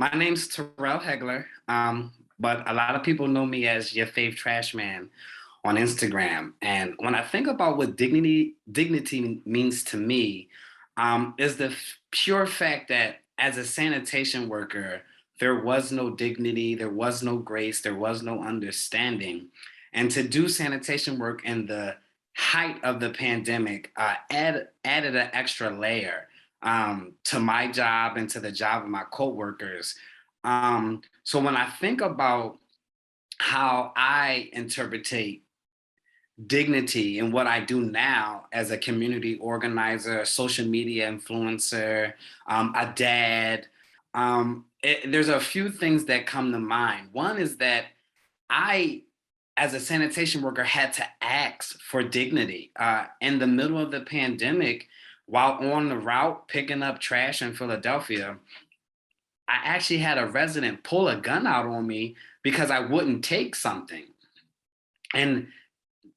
My name's Terrill Haigler, but a lot of people know me as your Fav Trashman on Instagram. And when I think about what dignity means to me, is the pure fact that as a sanitation worker, there was no dignity, there was no grace, there was no understanding. And to do sanitation work in the height of the pandemic added an extra layer to my job and to the job of my coworkers. So when I think about how I interpretate dignity and what I do now as a community organizer, a social media influencer, a dad, there's a few things that come to mind. One is that I, as a sanitation worker, had to ask for dignity. In the middle of the pandemic, while on the route picking up trash in Philadelphia, I actually had a resident pull a gun out on me because I wouldn't take something. And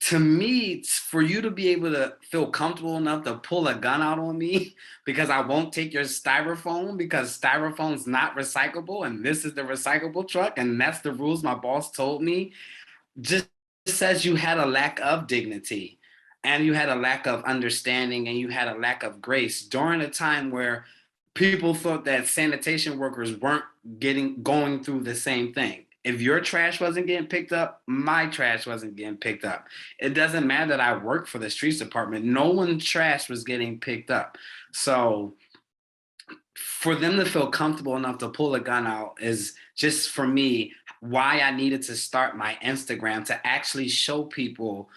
to me, for you to be able to feel comfortable enough to pull a gun out on me because I won't take your styrofoam because styrofoam's not recyclable and this is the recyclable truck and that's the rules my boss told me, just says you had a lack of dignity and you had a lack of understanding and you had a lack of grace during a time where people thought that sanitation workers weren't getting going through the same thing. If your trash wasn't getting picked up, my trash wasn't getting picked up. It doesn't matter that I work for the streets department. No one's trash was getting picked up. So for them to feel comfortable enough to pull a gun out is just for me why I needed to start my Instagram to actually show people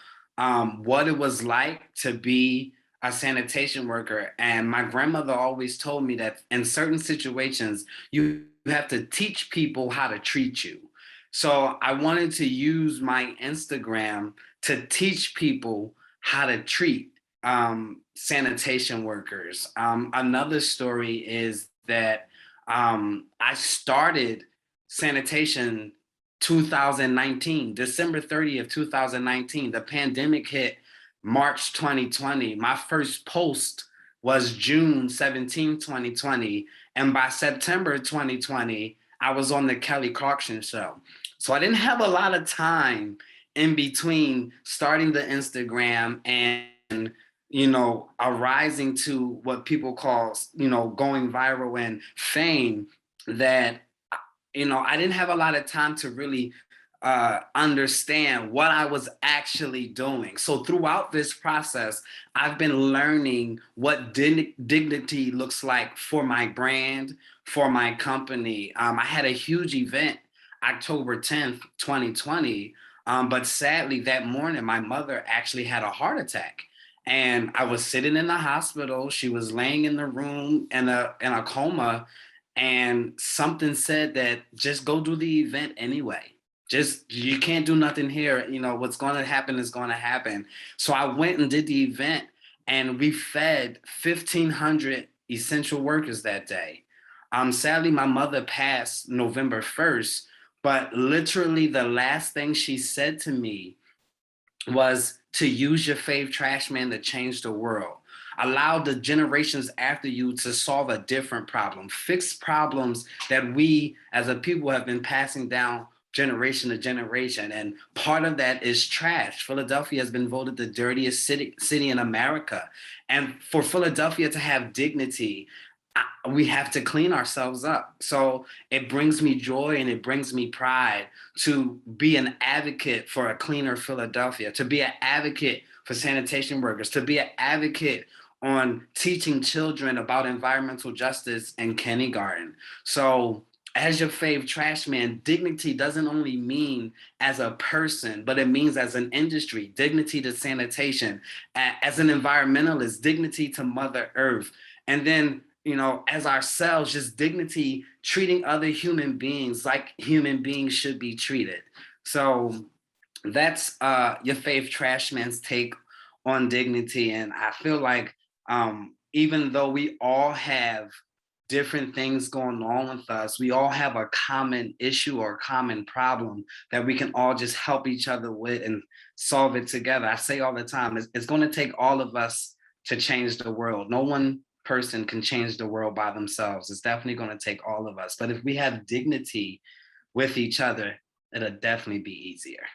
what it was like to be a sanitation worker. And my grandmother always told me that in certain situations, you have to teach people how to treat you. So I wanted to use my Instagram to teach people how to treat sanitation workers. Another story is that I started sanitation 2019, December 30th, 2019. The pandemic hit March 2020. My first post was June 17, 2020. And by September 2020, I was on the Kelly Clarkson show. So I didn't have a lot of time in between starting the Instagram and arising to what people call, going viral and fame, that, I didn't have a lot of time to really understand what I was actually doing. So throughout this process, I've been learning what dignity looks like for my brand, for my company. I had a huge event October 10th, 2020. But sadly, that morning, my mother actually had a heart attack. And I was sitting in the hospital. She was laying in the room in a coma. And something said that just go do the event anyway. Just you can't do nothing here. What's going to happen is going to happen. So I went and did the event, and we fed 1,500 essential workers that day. Sadly, my mother passed November 1st, but literally the last thing she said to me was to use your Fav Trashman to change the world. Allow the generations after you to solve a different problem, fix problems that we as a people have been passing down generation to generation. And part of that is trash. Philadelphia has been voted the dirtiest city in America. And for Philadelphia to have dignity, we have to clean ourselves up. So it brings me joy and it brings me pride to be an advocate for a cleaner Philadelphia, to be an advocate for sanitation workers, to be an advocate on teaching children about environmental justice in kindergarten. So as your Fav Trashman, dignity doesn't only mean as a person, but it means as an industry, dignity to sanitation, as an environmentalist, dignity to Mother Earth. And then as ourselves, just dignity, treating other human beings like human beings should be treated. So that's your Fav Trashman's take on dignity. And I feel like even though we all have different things going on with us, we all have a common issue or a common problem that we can all just help each other with and solve it together. I say all the time, it's going to take all of us to change the world. No one person can change the world by themselves. It's definitely going to take all of us. But if we have dignity with each other, it'll definitely be easier.